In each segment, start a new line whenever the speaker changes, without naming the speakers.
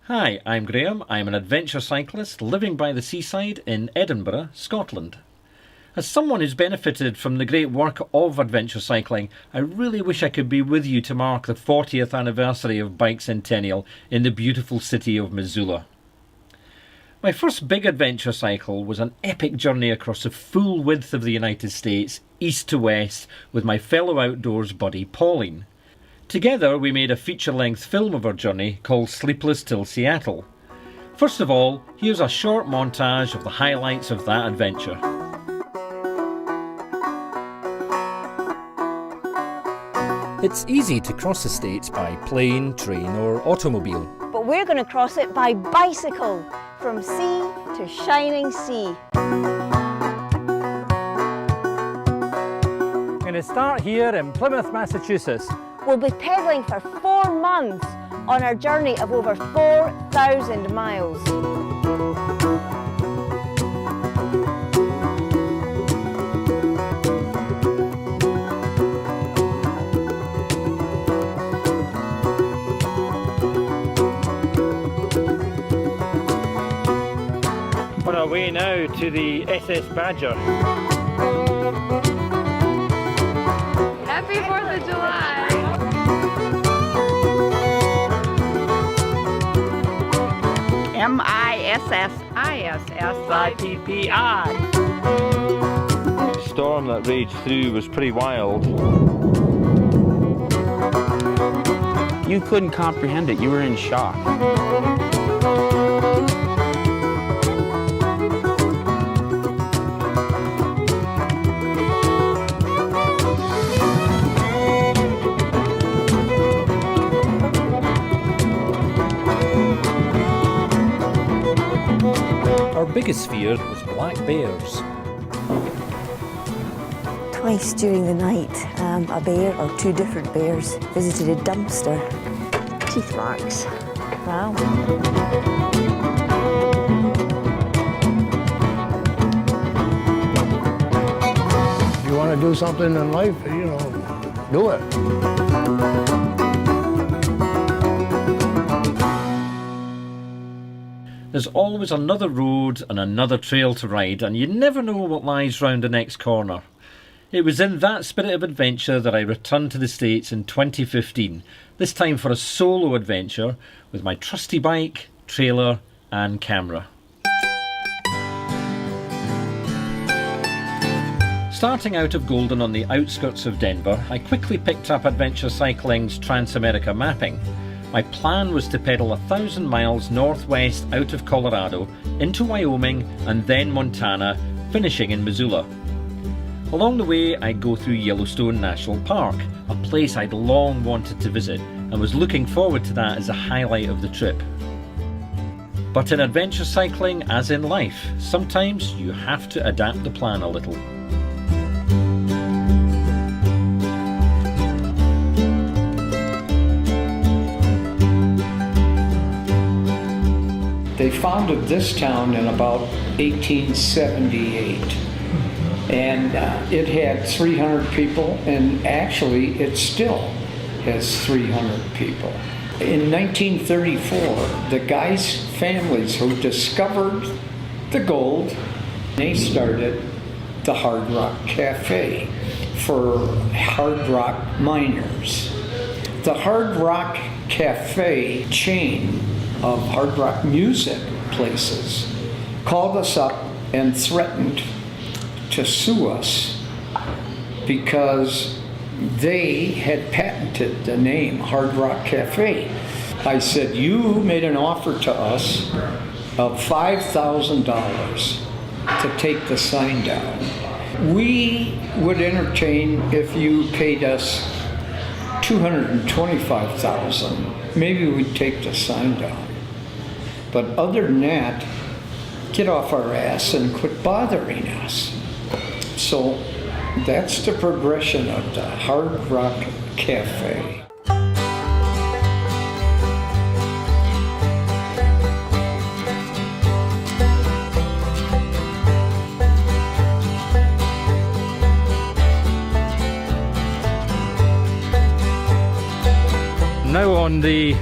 Hi, I'm Graham. I'm an adventure cyclist living by the seaside in Edinburgh, Scotland. As someone who's benefited from the great work of adventure cycling, I really wish I could be with you to mark the 40th anniversary of Bike Centennial in the beautiful city of Missoula. My first big adventure cycle was an epic journey across the full width of the United States, east to west, with my fellow outdoors buddy Pauline. Together we made a feature-length film of our journey called Sleepless Till Seattle. First of all, here's a short montage of the highlights of that adventure. It's easy to cross the states by plane, train or automobile.
But we're going to cross it by bicycle, from sea to shining sea.
We're going to start here in Plymouth, Massachusetts.
We'll be pedalling for 4 months on our journey of over 4,000 miles.
On our way now to the SS Badger.
Happy 4th of July!
MISSISSIPPI. The storm that raged through was pretty wild.
You couldn't comprehend it, you were in shock.
Our biggest fear was black bears.
Twice during the night, a bear or 2 different bears visited a dumpster. Teeth marks. Wow.
If you want to do something in life, do it.
There's always another road and another trail to ride, and you never know what lies round the next corner. It was in that spirit of adventure that I returned to the States in 2015, this time for a solo adventure with my trusty bike, trailer and camera. Starting out of Golden on the outskirts of Denver, I quickly picked up Adventure Cycling's Trans-America mapping. My plan was to pedal 1,000 miles northwest out of Colorado, into Wyoming and then Montana, finishing in Missoula. Along the way I'd go through Yellowstone National Park, a place I'd long wanted to visit and was looking forward to that as a highlight of the trip. But in adventure cycling, as in life, sometimes you have to adapt the plan a little.
They founded this town in about 1878, and it had 300 people, and actually it still has 300 people. In 1934, the guys' families who discovered the gold, they started the Hard Rock Cafe for hard rock miners. The Hard Rock Cafe chain of hard rock music places called us up and threatened to sue us because they had patented the name Hard Rock Cafe. I said, you made an offer to us of $5,000 to take the sign down. We would entertain if you paid us $225,000. Maybe we'd take the sign down. But other than that, get off our ass and quit bothering us. So that's the progression of the Hard Rock Cafe.
Now on the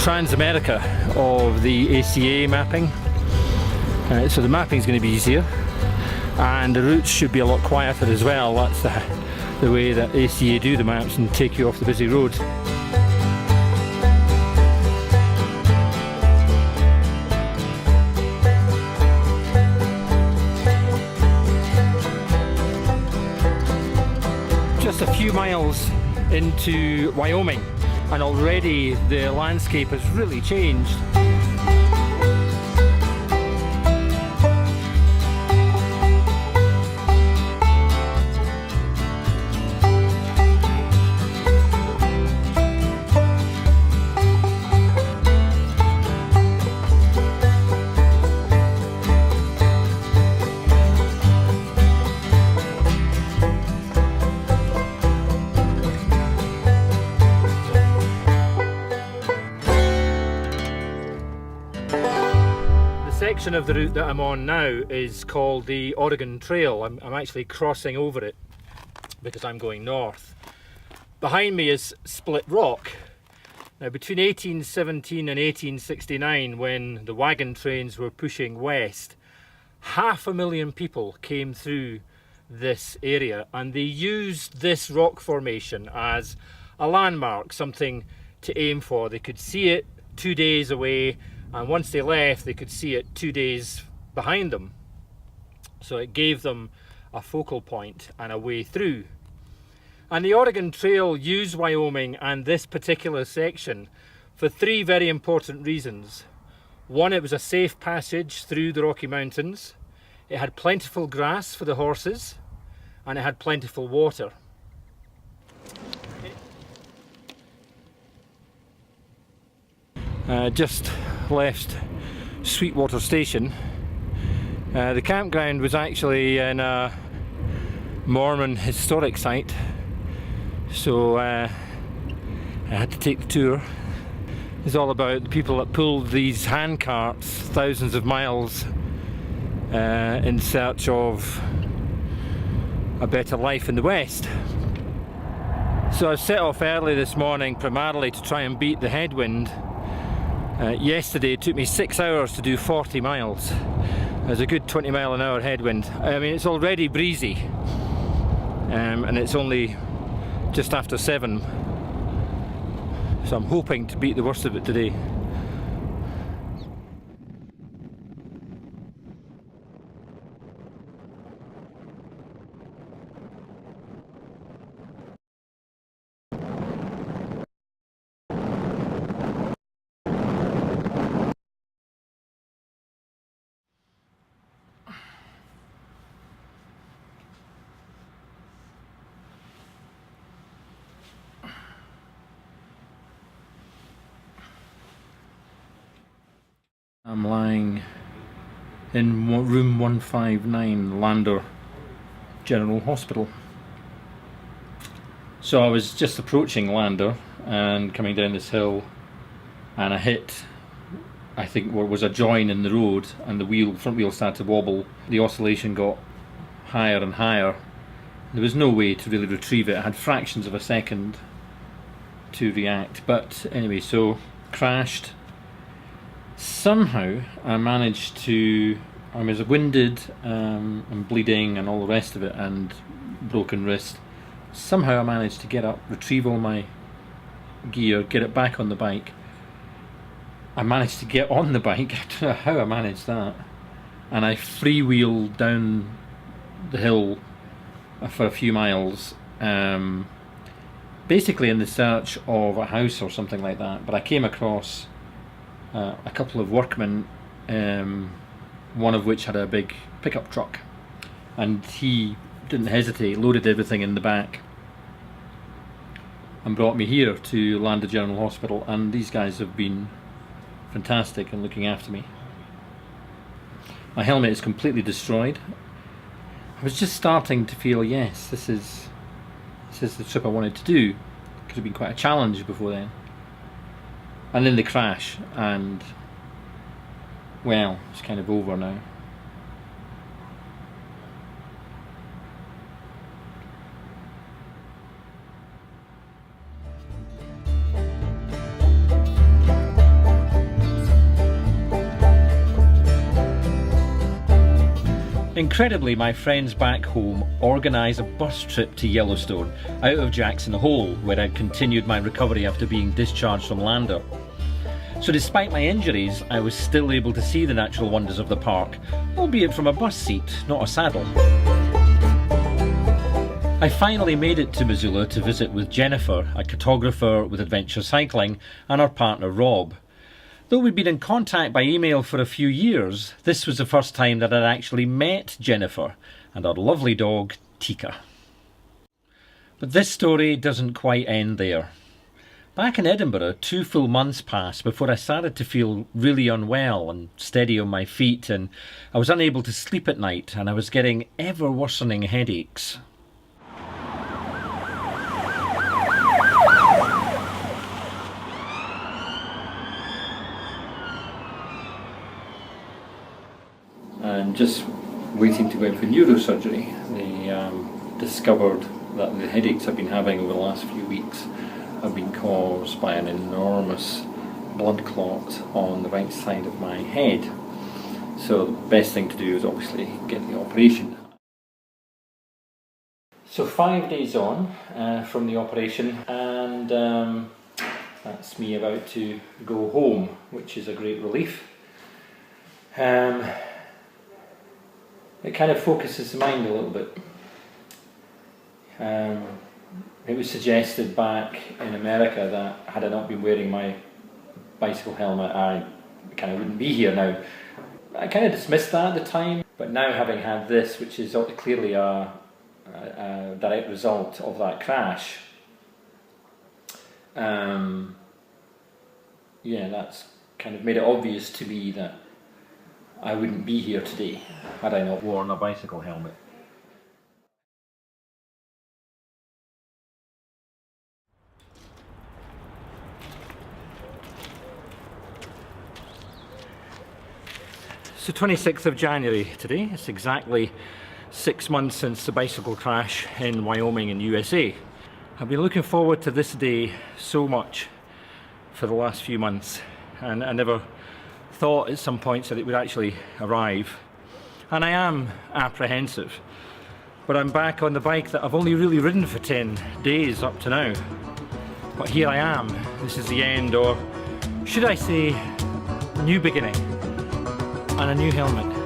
Transamerica of the ACA mapping. So the mapping is going to be easier, and the routes should be a lot quieter as well. That's the way that ACA do the maps and take you off the busy road. Just a few miles into Wyoming, and already the landscape has really changed. Section of the route that I'm on now is called the Oregon Trail. I'm actually crossing over it because I'm going north. Behind me is Split Rock. Now, between 1817 and 1869, when the wagon trains were pushing west, 500,000 people came through this area, and they used this rock formation as a landmark, something to aim for. They could see it 2 days away, and once they left they could see it 2 days behind them. So it gave them a focal point and a way through. And the Oregon Trail used Wyoming and this particular section for 3 very important reasons. One, it was a safe passage through the Rocky Mountains. It had plentiful grass for the horses, and it had plentiful water. Just left Sweetwater Station. The campground was actually in a Mormon historic site, so I had to take the tour. It's all about the people that pulled these hand carts thousands of miles in search of a better life in the West. So I set off early this morning primarily to try and beat the headwind. Yesterday it took me 6 hours to do 40 miles. There's a good 20-mile-an-hour headwind. I mean, it's already breezy, and it's only just after 7, so I'm hoping to beat the worst of it today. I'm lying in room 159, Lander General Hospital. So I was just approaching Lander and coming down this hill, and I hit, I think, what was a join in the road, and the front wheel started to wobble. The oscillation got higher and higher. There was no way to really retrieve it. I had fractions of a second to react, but anyway, so crashed. Somehow I managed to, I was winded and bleeding and all the rest of it, and broken wrist. Somehow I managed to get up, retrieve all my gear, get it back on the bike. I managed to get on the bike, I don't know how I managed that, and I freewheeled down the hill for a few miles, basically in the search of a house or something like that. But I came across a couple of workmen, one of which had a big pickup truck, and he didn't hesitate, loaded everything in the back and brought me here to Lander General Hospital, and these guys have been fantastic in looking after me. My helmet is completely destroyed. I was just starting to feel, yes, this is the trip I wanted to do. Could have been quite a challenge before then. And then the crash, and well, it's kind of over now. Incredibly, my friends back home organised a bus trip to Yellowstone out of Jackson Hole, where I'd continued my recovery after being discharged from Lander. So despite my injuries, I was still able to see the natural wonders of the park, albeit from a bus seat, not a saddle. I finally made it to Missoula to visit with Jennifer, a cartographer with Adventure Cycling, and her partner Rob. Though we'd been in contact by email for a few years, this was the first time that I'd actually met Jennifer and our lovely dog, Tika. But this story doesn't quite end there. Back in Edinburgh, 2 full months passed before I started to feel really unwell and steady on my feet, and I was unable to sleep at night, and I was getting ever worsening headaches. And just waiting to go in for neurosurgery, they discovered that the headaches I've been having over the last few weeks have been caused by an enormous blood clot on the right side of my head. So the best thing to do is obviously get the operation. So 5 days on from the operation, and that's me about to go home, which is a great relief. It kind of focuses the mind a little bit. It was suggested back in America that had I not been wearing my bicycle helmet, I kind of wouldn't be here now. I kind of dismissed that at the time, but now having had this, which is clearly a direct result of that crash, yeah, that's kind of made it obvious to me that I wouldn't be here today had I not worn a bicycle helmet. So 26th of January today. It's exactly 6 months since the bicycle crash in Wyoming in USA. I've been looking forward to this day so much for the last few months, and I never thought at some points that it would actually arrive. And I am apprehensive, but I'm back on the bike that I've only really ridden for 10 days up to now. But here I am. This is the end, or should I say, new beginning, and a new helmet.